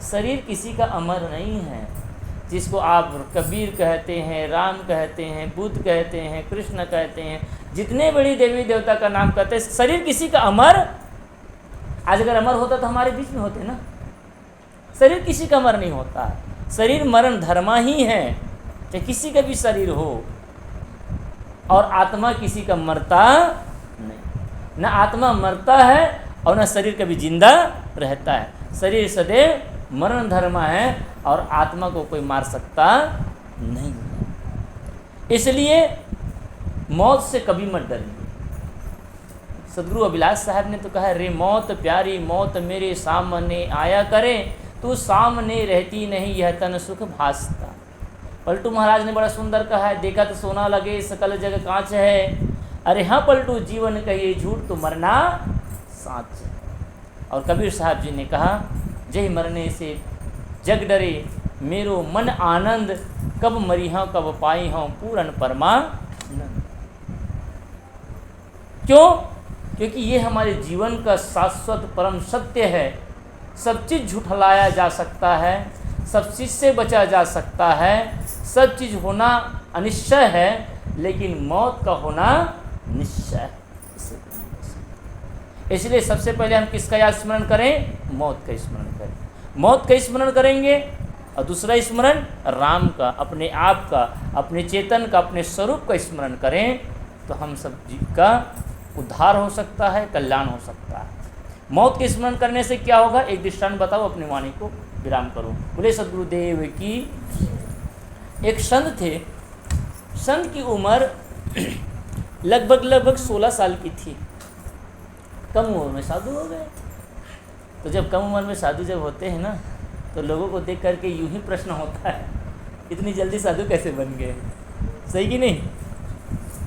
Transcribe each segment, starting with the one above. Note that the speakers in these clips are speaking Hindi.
शरीर किसी का अमर नहीं है। जिसको आप कबीर कहते हैं, राम कहते हैं, बुद्ध कहते हैं, कृष्ण कहते हैं, जितने बड़ी देवी देवता का नाम कहते हैं, शरीर किसी का अमर। आज अगर अमर होता तो हमारे बीच में होते ना। शरीर किसी का अमर नहीं होता है। शरीर मरण धर्मा ही है, चाहे किसी का भी शरीर हो। और आत्मा किसी का मरता नहीं, न आत्मा मरता है और न शरीर कभी जिंदा रहता है। शरीर सदैव मरण धर्मा है और आत्मा को कोई मार सकता नहीं है। इसलिए मौत से कभी मत डरिए। सदगुरु अभिलाष साहब ने तो कहा, रे मौत प्यारी मौत मेरे सामने आया करे, तू सामने रहती नहीं यह तन सुख भासता। पलटू महाराज ने बड़ा सुंदर कहा है, देखा तो सोना लगे सकल जग कांच है, अरे हाँ पलटू जीवन कहिए झूठ तो मरना साँच। और कबीर साहब जी ने कहा, जय मरने से जग डरे मेरो मन आनंद, कब मरी हूँ कब पाई हूँ पूरन परमानंद। क्यों? क्योंकि ये हमारे जीवन का शाश्वत परम सत्य है। सब चीज़ झुठलाया जा सकता है, सब चीज़ से बचा जा सकता है, सब चीज़ होना अनिश्चय है, लेकिन मौत का होना निश्चय है। इसलिए सबसे पहले हम किसका याद स्मरण करें? मौत का स्मरण करें। मौत का स्मरण करेंगे और दूसरा स्मरण राम का, अपने आप का, अपने चेतन का, अपने स्वरूप का स्मरण करें, तो हम सब जीव का उद्धार हो सकता है, कल्याण हो सकता है। मौत के स्मरण करने से क्या होगा? एक दृष्टांत बताओ, अपनी वाणी को विराम करो। बोले सद्गुरुदेव की। एक संत थे, संत की उम्र लगभग 16 साल की थी। कम उम्र में साधु हो गए। तो जब कम उम्र में साधु जब होते हैं ना, तो लोगों को देख करके यूं ही प्रश्न होता है, इतनी जल्दी साधु कैसे बन गए? सही कि नहीं?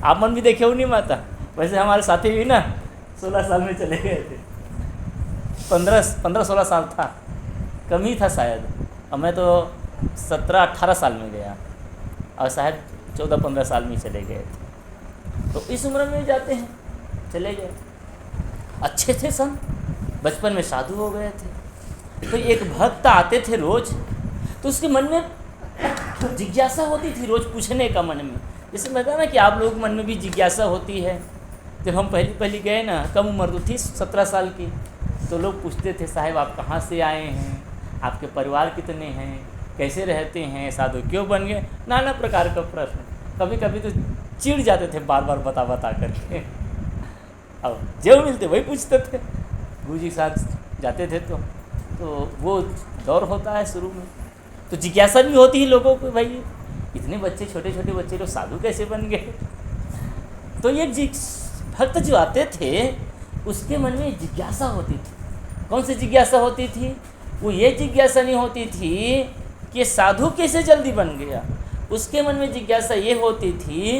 आप मन भी देखे हो नहीं माता? वैसे हमारे साथी भी ना 16 साल में चले गए थे। 15-16 साल था, कम ही था शायद। और मैं तो 17-18 साल में गया और शायद 14-15 साल में चले गए थे। तो इस उम्र में जाते हैं, चले गए। अच्छे थे संत, बचपन में साधु हो गए थे। तो एक भक्त आते थे रोज, तो उसके मन में जिज्ञासा होती थी रोज पूछने का मन में। जैसे मैं ना कि आप लोग मन में भी जिज्ञासा होती है। जब हम पहली गए ना, कम उम्र तो थी 17 साल की, तो लोग पूछते थे, साहब आप कहाँ से आए हैं, आपके परिवार कितने हैं, कैसे रहते हैं, साधु क्यों बन गए, नाना प्रकार का प्रश्न। कभी कभी तो चिढ़ जाते थे बार बार बता करके। अब जो मिलते वही पूछते थे। गुरु जी के साथ जाते थे तो वो दौर होता है शुरू में, तो जिज्ञासा भी होती है लोगों को, भाई इतने बच्चे, छोटे छोटे बच्चे लोग साधु कैसे बन गए। तो ये भक्त जो आते थे उसके मन में जिज्ञासा होती थी। कौन सी जिज्ञासा होती थी? वो ये जिज्ञासा नहीं होती थी कि साधु कैसे जल्दी बन गया। उसके मन में जिज्ञासा ये होती थी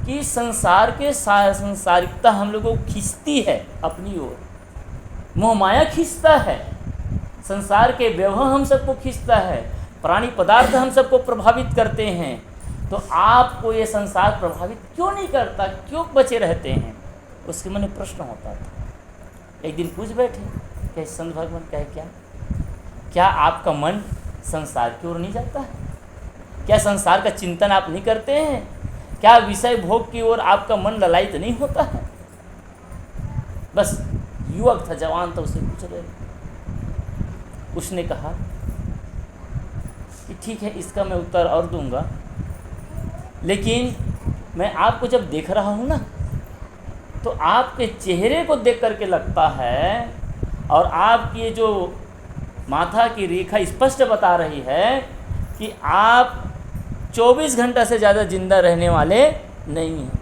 कि संसार के संसारिकता हम लोगों को खींचती है अपनी ओर, मोह माया खींचता है, संसार के व्यवहार हम सबको खींचता है, प्राणी पदार्थ हम सबको प्रभावित करते हैं। तो आपको ये संसार प्रभावित क्यों नहीं करता, क्यों बचे रहते हैं? उसके मन में प्रश्न होता था। एक दिन पूछ बैठे, क्या संत भगवान कहे, क्या आपका मन संसार की ओर नहीं जाता है? क्या संसार का चिंतन आप नहीं करते हैं? क्या विषय भोग की ओर आपका मन ललायित नहीं होता है? बस युवक था, जवान था, उसे पूछ रहे। उसने कहा कि ठीक है, इसका मैं उत्तर और दूंगा, लेकिन मैं आपको जब देख रहा हूँ ना, तो आपके चेहरे को देख करके लगता है, और आपकी ये जो माथा की रेखा स्पष्ट बता रही है कि आप 24 घंटा से ज़्यादा जिंदा रहने वाले नहीं हैं।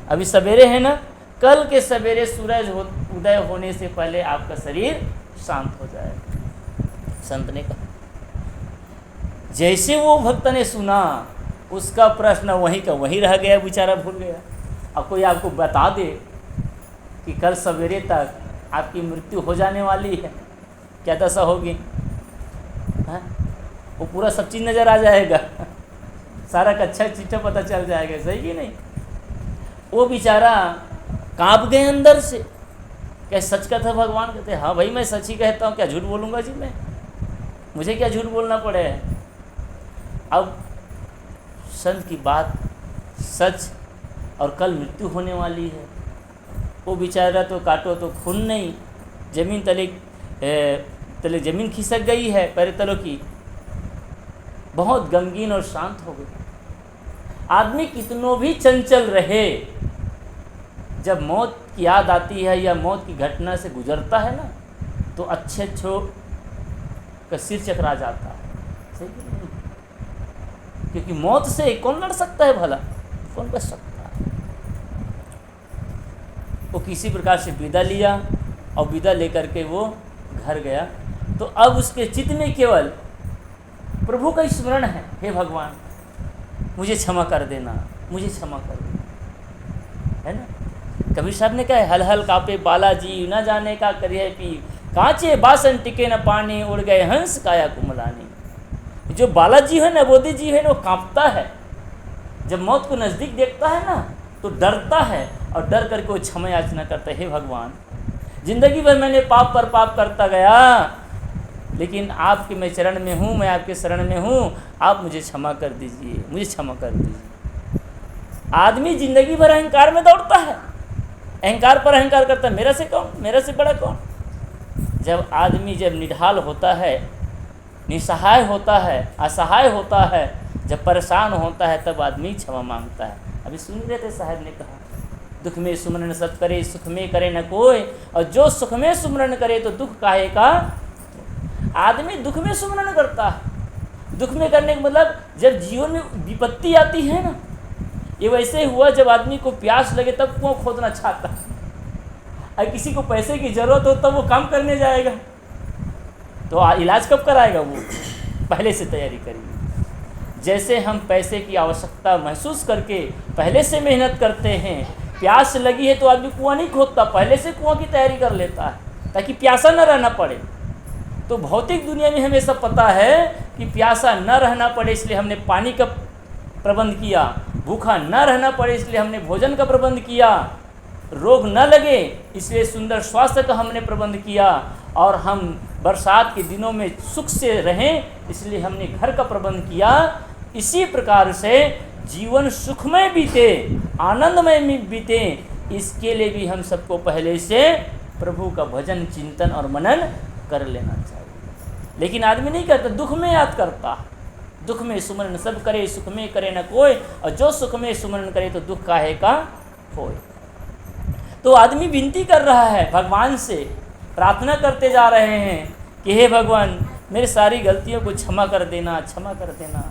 अभी सवेरे है ना, कल के सवेरे सूरज उदय होने से पहले आपका शरीर शांत हो जाएगा। संत ने कहा। जैसे वो भक्त ने सुना, उसका प्रश्न वहीं का वहीं रह गया, बेचारा भूल गया। अब कोई आपको बता दे कि कल सवेरे तक आपकी मृत्यु हो जाने वाली है, क्या दशा होगी? हाँ, वो पूरा सब चीज़ नज़र आ जाएगा, सारा कच्चा चिट्ठा पता चल जाएगा, सही कि नहीं? वो बेचारा कांप गए अंदर से। क्या सच कहता भगवान? कहते हाँ भाई मैं सच ही कहता हूँ, क्या झूठ बोलूँगा जी मैं? मुझे क्या झूठ बोलना पड़े। अब संत की बात सच, और कल मृत्यु होने वाली है। वो बेचारा तो काटो तो खून नहीं, जमीन तले जमीन खिसक गई है पैर तलों की, बहुत गमगीन और शांत हो गई। आदमी कितनों भी चंचल रहे, जब मौत की याद आती है या मौत की घटना से गुजरता है ना, तो अच्छे का सिर चकरा जाता है। सही नहीं? क्योंकि मौत से कौन लड़ सकता है भला, कौन बच सकता है। वो किसी प्रकार से विदा लिया और विदा लेकर के वो घर गया। तो अब उसके चित्त में केवल प्रभु का स्मरण है, हे भगवान मुझे क्षमा कर देना, मुझे क्षमा कर देना, है ना। कबीर साहब ने कहा, हल हल कापे बालाजी, न जाने का करिए पी, कांचे बासन टिके न पानी, उड़ गए हंस काया कुमलानी। जो बालाजी है ना, बोधी जी है ना, वो कांपता है। जब मौत को नज़दीक देखता है ना, तो डरता है, और डर करके वो क्षमा याचना करता है, हे भगवान जिंदगी भर मैंने पाप पर पाप करता गया, लेकिन आपके मैं चरण में हूँ, मैं आपके शरण में हूँ, आप मुझे क्षमा कर दीजिए, मुझे क्षमा कर दीजिए। आदमी जिंदगी भर अहंकार में दौड़ता है, अहंकार पर अहंकार करता है, मेरा से कौन, मेरा से बड़ा कौन। जब आदमी जब निढाल होता है, निसहाय होता है, असहाय होता है, जब परेशान होता है, तब आदमी क्षमा मांगता है। अभी सुन रहे थे साहब ने कहा, दुख में सुमरन सब करे, सुख में करे न कोई, और जो सुख में सुमरन करे तो दुख काहे का। आदमी दुख में सुमरन करता है। दुख में करने का मतलब जब जीवन में विपत्ति आती है ना, ये वैसे हुआ जब आदमी को प्यास लगे तब कुआं खोदना चाहता है, और किसी को पैसे की ज़रूरत हो तब वो काम करने जाएगा, तो इलाज कब कराएगा, वो पहले से तैयारी करिए। जैसे हम पैसे की आवश्यकता महसूस करके पहले से मेहनत करते हैं, प्यास लगी है तो आदमी कुआं नहीं खोदता, पहले से कुआं की तैयारी कर लेता है ताकि प्यासा न रहना पड़े। तो भौतिक दुनिया में हमें सब पता है कि प्यासा न रहना पड़े, इसलिए हमने पानी का प्रबंध किया, भूखा न रहना पड़े इसलिए हमने भोजन का प्रबंध किया, रोग न लगे इसलिए सुंदर स्वास्थ्य का हमने प्रबंध किया, और हम बरसात के दिनों में सुख से रहें इसलिए हमने घर का प्रबंध किया। इसी प्रकार से जीवन सुखमय बीते, आनंदमय बीते, इसके लिए भी हम सबको पहले से प्रभु का भजन, चिंतन और मनन कर लेना चाहिए। लेकिन आदमी नहीं करता, दुख में याद करता, दुख में सुमरन सब करे, सुख में करे न कोई, और जो सुख में सुमरन करे तो दुख काहे का होए। तो आदमी विनती कर रहा है भगवान से, प्रार्थना करते जा रहे हैं कि हे भगवान मेरी सारी गलतियों को क्षमा कर देना, क्षमा कर देना।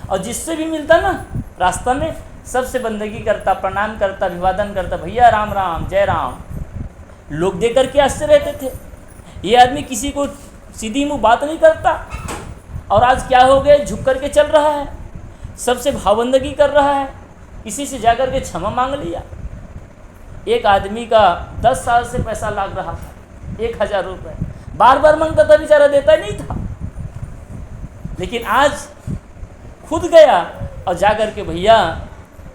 और जिससे भी मिलता ना रास्ता में, सबसे बंदगी करता, प्रणाम करता, अभिवादन करता, भैया राम राम, जय राम। लोग देख करके आश्चर्य रहते थे, ये आदमी किसी को सीधी मुँह बात नहीं करता, और आज क्या हो गया, झुक करके चल रहा है, सबसे भावबंदगी कर रहा है, किसी से जाकर के क्षमा मांग लिया। एक आदमी का 10 साल से पैसा लाग रहा था, 1000 रुपये, बार बार मांगता था, बेचारा देता नहीं था, लेकिन आज खुद गया और जाकर के भैया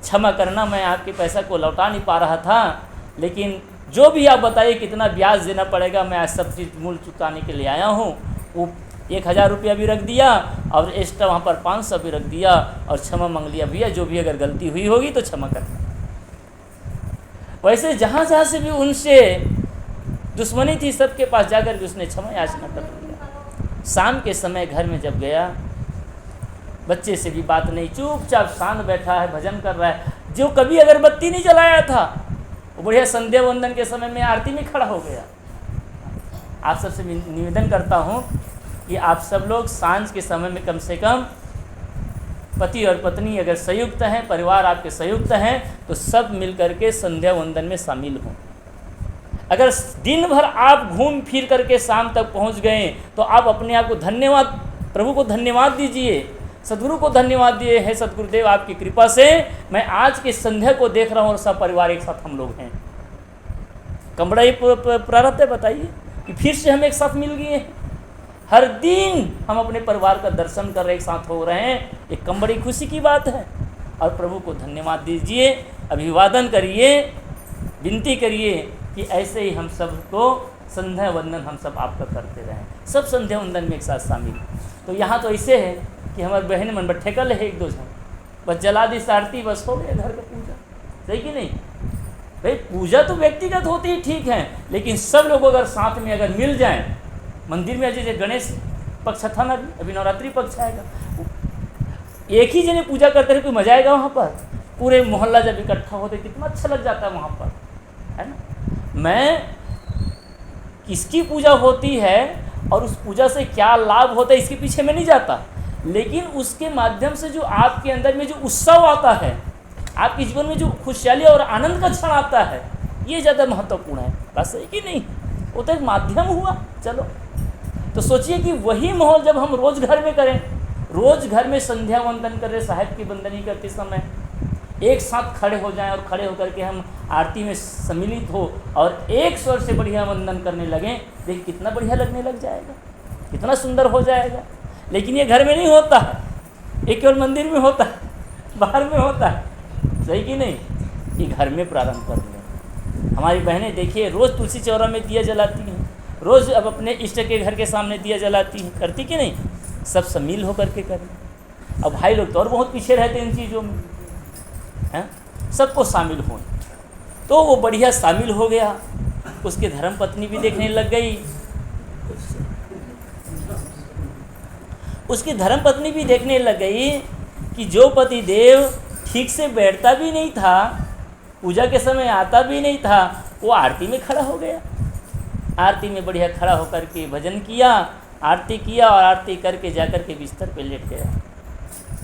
क्षमा करना, मैं आपके पैसा को लौटा नहीं पा रहा था, लेकिन जो भी आप बताइए कितना ब्याज देना पड़ेगा, मैं आज सब चीज़ मूल चुकाने के लिए आया हूँ। वो 1000 रुपया भी रख दिया और एक्स्ट्रा वहाँ पर 500 भी रख दिया और क्षमा मांग लिया, भैया जो भी अगर गलती हुई होगी तो क्षमा करना। वैसे जहाँ जहाँ से भी उनसे दुश्मनी थी, सबके पास जाकर के उसने क्षमा याचना कर लिया। शाम के समय घर में जब गया, बच्चे से भी बात नहीं, चुपचाप शांत बैठा है, भजन कर रहा है। जो कभी अगरबत्ती नहीं जलाया था, वो बढ़िया संध्या वंदन के समय में आरती में खड़ा हो गया। आप सबसे निवेदन करता हूँ कि आप सब लोग सांझ के समय में कम से कम पति और पत्नी अगर संयुक्त हैं, परिवार आपके संयुक्त हैं, तो सब मिल करके संध्या वंदन में शामिल हों। अगर दिन भर आप घूम फिर करके शाम तक पहुंच गए तो आप अपने आप को धन्यवाद, प्रभु को धन्यवाद दीजिए, सदगुरु को धन्यवाद दिए, है सदगुरुदेव आपकी कृपा से मैं आज के संध्या को देख रहा हूँ और सब परिवार एक साथ हम लोग हैं। कमड़ा ही प्रारब्ध है, बताइए कि फिर से हम एक साथ मिल गए हैं। हर दिन हम अपने परिवार का दर्शन कर रहे, एक साथ हो रहे हैं, एक कम बड़ी खुशी की बात है। और प्रभु को धन्यवाद दीजिए, अभिवादन करिए, विनती करिए कि ऐसे ही हम सबको संध्या वंदन हम सब आपका करते रहें। सब संध्या वंदन में एक साथ शामिल। तो यहाँ तो ऐसे है कि हमारे बहन मन बट्ठे कर ले एक दो जन, बस जला दी आरती, बस हो गया घर का पूजा। सही कि नहीं भाई? पूजा तो व्यक्तिगत होती है, ठीक है, लेकिन सब लोग अगर साथ में अगर मिल जाएं मंदिर में, जैसे गणेश पक्ष था ना, अभी नवरात्रि पक्ष आएगा, एक ही जने पूजा करते रहे, कोई मजा आएगा वहाँ पर? पूरे मोहल्ला जब इकट्ठा होते कितना अच्छा लग जाता है वहाँ पर, है ना। मैं किसकी पूजा होती है और उस पूजा से क्या लाभ होता है इसके पीछे मैं नहीं जाता, लेकिन उसके माध्यम से जो आपके अंदर में जो उत्सव आता है, आपके जीवन में जो खुशहाली और आनंद का क्षण आता है, ये ज़्यादा महत्वपूर्ण है। बस सही कि नहीं? वो तो एक माध्यम हुआ। चलो, तो सोचिए कि वही माहौल जब हम रोज़ घर में करें, रोज़ घर में संध्या वंदन करें, साहिब की वंदनी करते समय एक साथ खड़े हो जाएं और खड़े होकर के हम आरती में सम्मिलित हो और एक स्वर से बढ़िया वंदन करने लगें, देखिए कितना बढ़िया लगने लग जाएगा, कितना सुंदर हो जाएगा। लेकिन ये घर में नहीं होता है, ये केवल मंदिर में होता है, बाहर में होता है। सही कि नहीं? ये घर में प्रारंभ कर लें। हमारी बहनें देखिए रोज़ तुलसी चौरा में दिया जलाती हैं, रोज़ अब अपने इष्ट के घर के सामने दिया जलाती हैं, करती कि नहीं? सब सम्मिल होकर के करें। अब भाई लोग तो और बहुत पीछे रहते हैं इन चीज़ों में, हैं? सबको शामिल हों, तो वो बढ़िया शामिल हो गया। उसके धर्म पत्नी भी देखने लग गई, उसकी धर्म पत्नी भी देखने लग गई कि जो पति देव ठीक से बैठता भी नहीं था, पूजा के समय आता भी नहीं था, वो आरती में खड़ा हो गया। आरती में बढ़िया खड़ा होकर के भजन किया, आरती किया और आरती करके जाकर के बिस्तर पे लेट गया।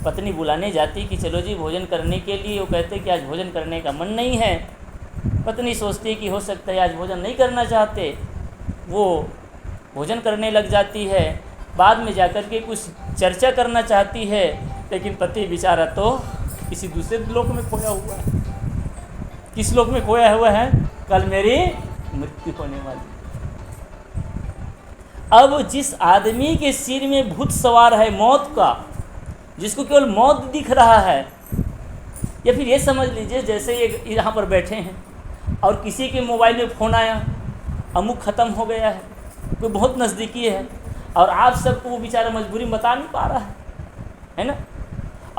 पत्नी बुलाने जाती कि चलो जी भोजन करने के लिए, वो कहते कि आज भोजन करने का मन नहीं है। पत्नी सोचती कि हो सकता है आज भोजन नहीं करना चाहते, वो भोजन करने लग जाती है। बाद में जाकर के कुछ चर्चा करना चाहती है, लेकिन पति बेचारा तो किसी दूसरे लोक में खोया हुआ है। किस लोक में खोया हुआ है? कल मेरी मृत्यु होने वाली। अब जिस आदमी के सिर में भूत सवार है मौत का, जिसको केवल मौत दिख रहा है, या फिर ये समझ लीजिए जैसे ये यहाँ पर बैठे हैं और किसी के मोबाइल में फ़ोन आया, अमुक ख़त्म हो गया है, कोई बहुत नज़दीकी है, और आप सबको वो बेचारा मजबूरी बता नहीं पा रहा है ना,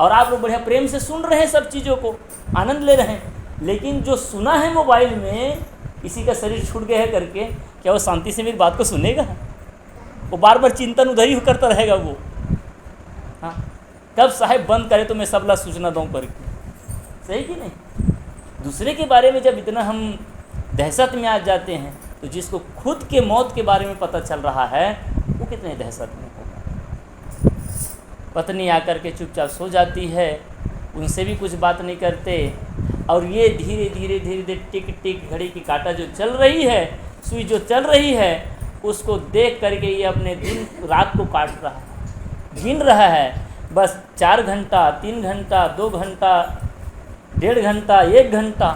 और आप लोग बढ़िया प्रेम से सुन रहे हैं, सब चीज़ों को आनंद ले रहे हैं, लेकिन जो सुना है मोबाइल में किसी का शरीर छूट गया है करके, क्या वो शांति से मेरी बात को सुनेगा? वो बार बार चिंतन उधर ही करता रहेगा वो। हाँ, कब साहेब बंद करे तो मैं सबला सूचना दूँ करके। सही कि नहीं? दूसरे के बारे में जब इतना हम दहशत में आ जाते हैं, तो जिसको खुद के मौत के बारे में पता चल रहा है वो कितने दहशत में होगा। पत्नी आकर के चुपचाप सो जाती है, उनसे भी कुछ बात नहीं करते, और ये धीरे धीरे धीरे धीरे टिक टिक घड़ी की काटा जो चल रही है, सुई जो चल रही है, उसको देख करके ये अपने दिन रात को काट रहा है, गिन रहा है। बस 4 घंटा, 3 घंटा, 2 घंटा, 1.5 घंटा, 1 घंटा,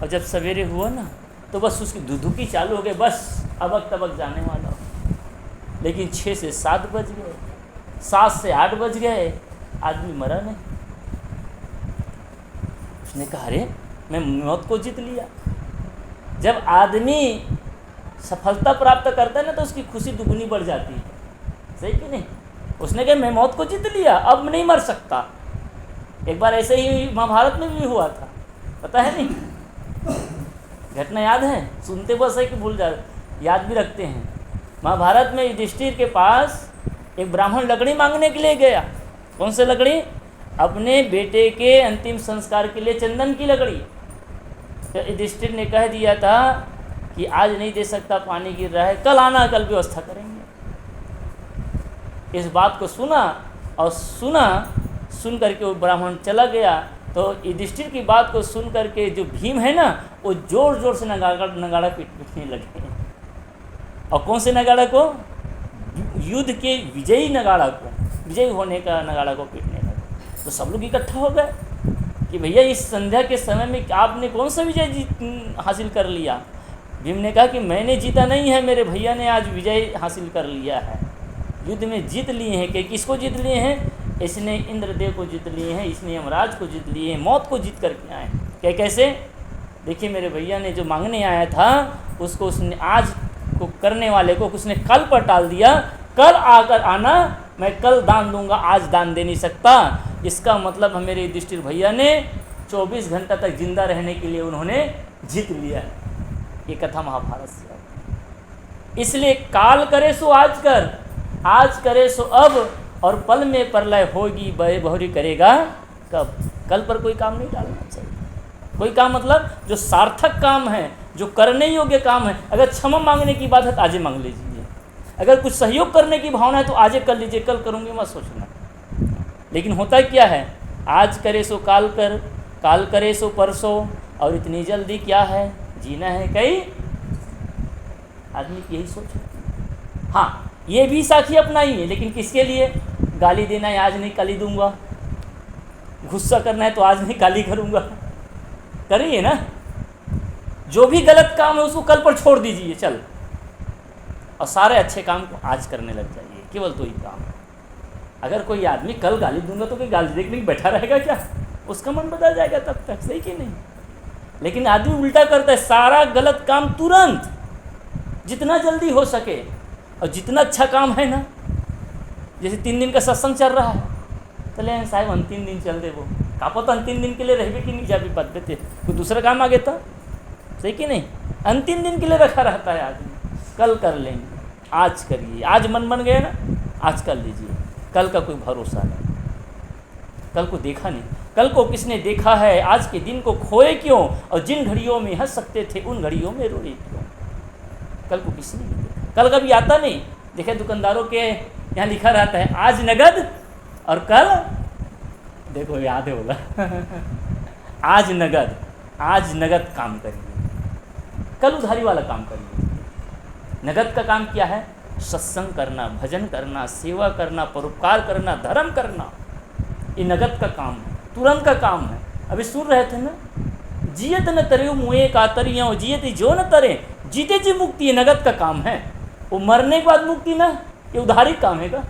और जब सवेरे हुआ ना तो बस उसकी धुधुकी चालू हो गई, बस अबक तबक जाने वाला हो। लेकिन 6 से 7 बज गए, 7 से 8 बज गए, आदमी मरा नहीं। उसने कहा अरे मैं मौत को जीत लिया। जब आदमी सफलता प्राप्त करता है ना तो उसकी खुशी दुगनी बढ़ जाती है। सही कि नहीं? उसने कहा मैं मौत को जीत लिया, अब नहीं मर सकता। एक बार ऐसे ही महाभारत में भी हुआ था, पता है नहीं? घटना याद है? सुनते बस है कि भूल जा, याद भी रखते हैं। महाभारत में युधिष्ठिर के पास एक ब्राह्मण लकड़ी मांगने के लिए गया। कौन से लकड़ी? अपने बेटे के अंतिम संस्कार के लिए चंदन की लकड़ी। तो युधिष्ठिर ने कह दिया था कि आज नहीं दे सकता, पानी गिर रहा है, कल आना, कल व्यवस्था करेंगे। इस बात को सुना और सुन करके वो ब्राह्मण चला गया। तो युधिष्ठिर की बात को सुन करके जो भीम है ना, वो जोर जोर से नगाड़ा पीटने लगे। और कौन से नगाड़ा को? युद्ध के विजयी नगाड़ा को, विजयी होने का नगाड़ा को पीटने लगे। तो सब लोग इकट्ठा हो गए कि भैया इस संध्या के समय में आपने कौन सा विजय हासिल कर लिया? भीम ने कहा कि मैंने जीता नहीं है, मेरे भैया ने आज विजय हासिल कर लिया है, युद्ध में जीत लिए हैं। कि किसको जीत लिए हैं? इसने इंद्रदेव को जीत लिए हैं, इसने यमराज को जीत लिए हैं, मौत को जीत करके आए। क्या कैसे? देखिए मेरे भैया ने जो मांगने आया था उसको उसने आज को करने वाले को उसने कल पर टाल दिया, कल आकर आना, मैं कल दान दूंगा, आज दान दे नहीं सकता। इसका मतलब मेरे युधिष्ठिर भैया ने 24 घंटा तक जिंदा रहने के लिए उन्होंने जीत लिया है। ये कथा महाभारत से है। इसलिए काल करे सो आज कर, आज करे सो अब, और पल में प्रलय होगी बहुरी करेगा कब। कल पर कोई काम नहीं डालना चाहिए। कोई काम मतलब जो सार्थक काम है, जो करने योग्य काम है। अगर क्षमा मांगने की बात है तो आजे मांग लीजिए, अगर कुछ सहयोग करने की भावना है तो आजे कर लीजिए, कल करूँगी मत सोचना। लेकिन होता क्या है, आज करे सो काल कर, काल करे सो परसों, और इतनी जल्दी क्या है, जीना है कई। आदमी की यही सोच है। हाँ, ये भी साखी अपनाई है, लेकिन किसके लिए? गाली देना है आज नहीं कल ही दूंगा, गुस्सा करना है तो आज नहीं कल ही करूँगा। करिए ना, जो भी गलत काम है उसको कल पर छोड़ दीजिए चल, और सारे अच्छे काम को आज करने लग जाइए। केवल दो ही काम है। अगर कोई आदमी कल गाली दूंगा तो कोई गाली देखने की बैठा रहेगा क्या? उसका मन बदल जाएगा तब तक, सही कि नहीं? लेकिन आदमी उल्टा करता है, सारा गलत काम तुरंत, जितना जल्दी हो सके। और जितना अच्छा काम है ना, जैसे 3 दिन का सत्संग चल रहा है, चले साहब अंतिम दिन चल दे, वो का पता अंतिम दिन के लिए रहे कि नहीं, जाबी बात देते कोई दूसरा काम आ गया था, सही कि नहीं? अंतिम दिन के लिए रखा रहता है आदमी, कल कर लेंगे, आज करिए, आज मन बन गया ना, आज कर लीजिए, कल का कोई भरोसा नहीं, कल को देखा नहीं, कल को किसने देखा है? आज के दिन को खोए क्यों, और जिन घड़ियों में हंस सकते थे उन घड़ियों में रोए क्यों? कल को किसने नहीं देखा, कल कभी आता नहीं। देखे दुकानदारों के यहाँ लिखा रहता है आज नगद और कल, देखो याद है बोला आज नगद, आज नगद काम करिए, कल उधारी वाला काम करिए। नगद का काम क्या है? सत्संग करना, भजन करना, सेवा करना, परोपकार करना, धर्म करना, ये नगद का काम है, तुरंत का काम है। अभी सुन रहे थे ना, जियत न तरे मुए का तरियों, जियत जो न तरे, जीते जी मुक्ति, ये नगद का काम है। वो मरने के बाद मुक्ति ना, ये उधारी काम है का।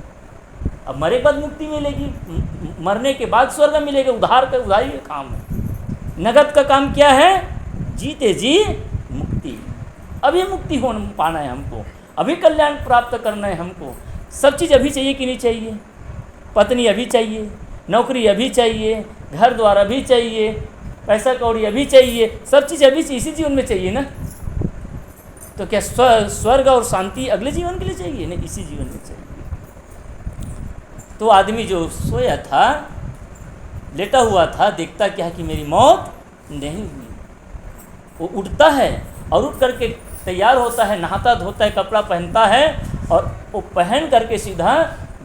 अब मरे के बाद मुक्ति मिलेगी, मरने के बाद स्वर्ग मिलेगा, उधारी का काम है। नगद का काम क्या है? जीते जी मुक्ति। अभी मुक्ति हो पाना है हमको, अभी कल्याण प्राप्त करना है हमको। सब चीज़ अभी चाहिए कि नहीं चाहिए? पत्नी अभी चाहिए, नौकरी अभी चाहिए, घर द्वार अभी चाहिए, पैसा कौड़ी अभी चाहिए, सब चीज़ अभी इसी जीवन में चाहिए ना। तो क्या स्वर्ग और शांति अगले जीवन के लिए चाहिए? नहीं, इसी जीवन में चाहिए। तो आदमी जो सोया था, लेटा हुआ था, देखता क्या कि मेरी मौत नहीं हुई। वो उठता है और उठ करके तैयार होता है, नहाता धोता है, कपड़ा पहनता है, और वो पहन करके सीधा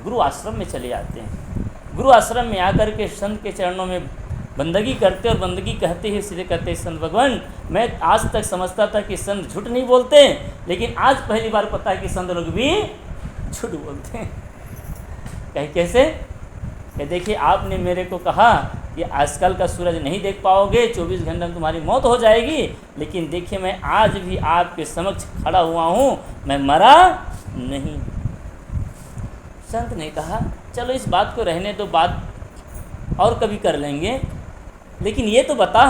गुरु आश्रम में चले जाते हैं। गुरु आश्रम में आकर के संत के चरणों में बंदगी करते, और बंदगी कहते ही सीधे कहते, संत भगवान, मैं आज तक समझता था कि संत झूठ नहीं बोलते, लेकिन आज पहली बार पता है कि संत लोग भी झूठ बोलते हैं। कहे कैसे? कि देखिए आपने मेरे को कहा कि आजकल का सूरज नहीं देख पाओगे, 24 घंटे में तुम्हारी मौत हो जाएगी, लेकिन देखिए मैं आज भी आपके समक्ष खड़ा हुआ हूँ, मैं मरा नहीं। संत ने कहा चलो इस बात को रहने दो, बात और कभी कर लेंगे, लेकिन ये तो बता,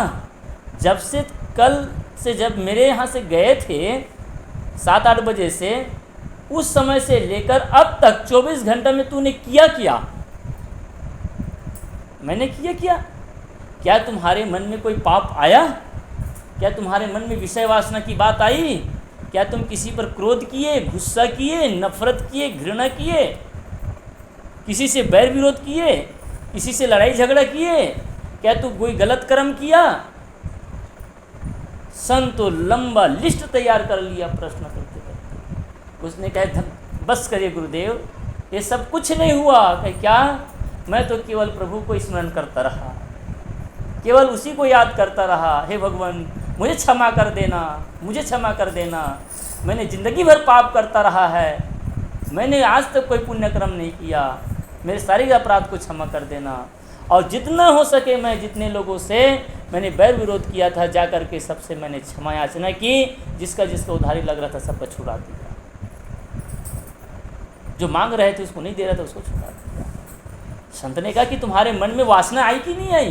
जब से कल से जब मेरे यहाँ से गए थे 7-8 बजे से, उस समय से लेकर अब तक 24 घंटे में तूने किया क्या? मैंने किया क्या तुम्हारे मन में कोई पाप आया? क्या तुम्हारे मन में विषय वासना की बात आई? क्या तुम किसी पर क्रोध किए, गुस्सा किए, नफरत किए, घृणा किए, किसी से बैर विरोध किए, किसी से लड़ाई झगड़ा किए? क्या तू कोई गलत कर्म किया? संत तो लंबा लिस्ट तैयार कर लिया प्रश्न करते करते। उसने कहा बस करिए गुरुदेव, ये सब कुछ नहीं हुआ। कहे क्या? मैं तो केवल प्रभु को स्मरण करता रहा, केवल उसी को याद करता रहा। हे भगवान मुझे क्षमा कर देना, मुझे क्षमा कर देना, मैंने ज़िंदगी भर पाप करता रहा है, मैंने आज तक कोई पुण्य कर्म नहीं किया, मेरे सारे अपराध को क्षमा कर देना। और जितना हो सके मैं जितने लोगों से मैंने बैर विरोध किया था, जा कर के सबसे मैंने क्षमा याचना की, जिसका उधारी लग रहा था सबका छुड़ा दिया, जो मांग रहे थे उसको नहीं दे रहा था उसको छुड़ा दिया। संत ने कहा कि तुम्हारे मन में वासना आई कि नहीं आई?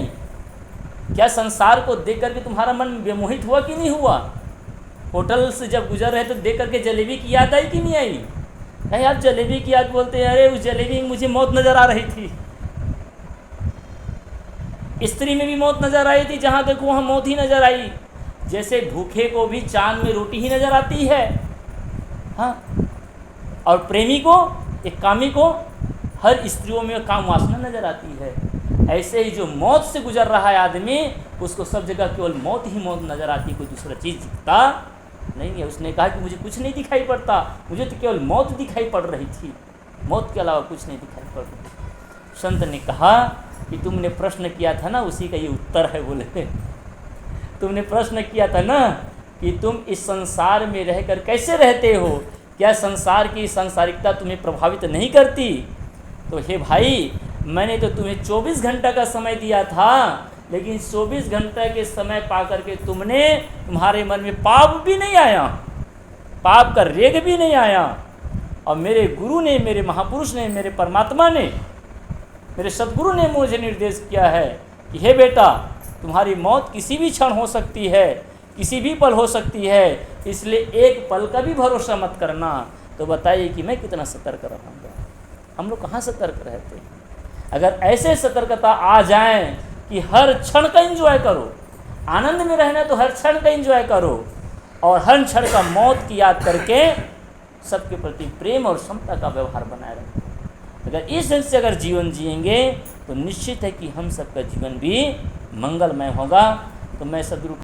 क्या संसार को देख करके तुम्हारा मन विमोहित हुआ कि नहीं हुआ? होटल से जब गुजर रहे तो देख करके जलेबी की याद आई कि नहीं आई? कहीं आप जलेबी की याद बोलते हैं, अरे उस जलेबी में मुझे मौत नज़र आ रही थी, स्त्री में भी मौत नज़र आई थी, जहाँ देखो वहाँ मौत ही नज़र आई। जैसे भूखे को भी चांद में रोटी ही नज़र आती है, हाँ, और प्रेमी को, एक कामी को हर स्त्रियों में काम वासना नज़र आती है। ऐसे ही जो मौत से गुजर रहा है आदमी, उसको सब जगह केवल मौत ही मौत नज़र आती, कोई दूसरा चीज़ दिखता नहीं है। उसने कहा कि मुझे कुछ नहीं दिखाई पड़ता, मुझे तो केवल मौत दिखाई पड़ रही थी, मौत के अलावा कुछ नहीं दिखाई पड़ रही थी। संत ने कहा कि तुमने प्रश्न किया था ना, उसी का ये उत्तर है। बोले तुमने प्रश्न किया था ना कि तुम इस संसार में रहकर कैसे रहते हो, क्या संसार की सांसारिकता तुम्हें प्रभावित नहीं करती? तो हे भाई, मैंने तो तुम्हें 24 घंटा का समय दिया था, लेकिन 24 घंटे के समय पा करके तुम्हारे मन में पाप भी नहीं आया, पाप का रेग भी नहीं आया। और मेरे गुरु ने, मेरे महापुरुष ने, मेरे परमात्मा ने, मेरे सदगुरु ने मुझे निर्देश किया है कि हे बेटा, तुम्हारी मौत किसी भी क्षण हो सकती है, किसी भी पल हो सकती है, इसलिए एक पल का भी भरोसा मत करना। तो बताइए कि मैं कितना सतर्क रहूँगा। हम लोग कहाँ सतर्क रहते हैं? अगर ऐसे सतर्कता आ जाए कि हर क्षण का एंजॉय करो, आनंद में रहना तो हर क्षण का एंजॉय करो, और हर क्षण का मौत की याद करके सबके प्रति प्रेम और समता का व्यवहार बनाए रखें। अगर इस ढंग से अगर जीवन जिएंगे तो निश्चित है कि हम सबका जीवन भी मंगलमय होगा। तो मैं सदगुरु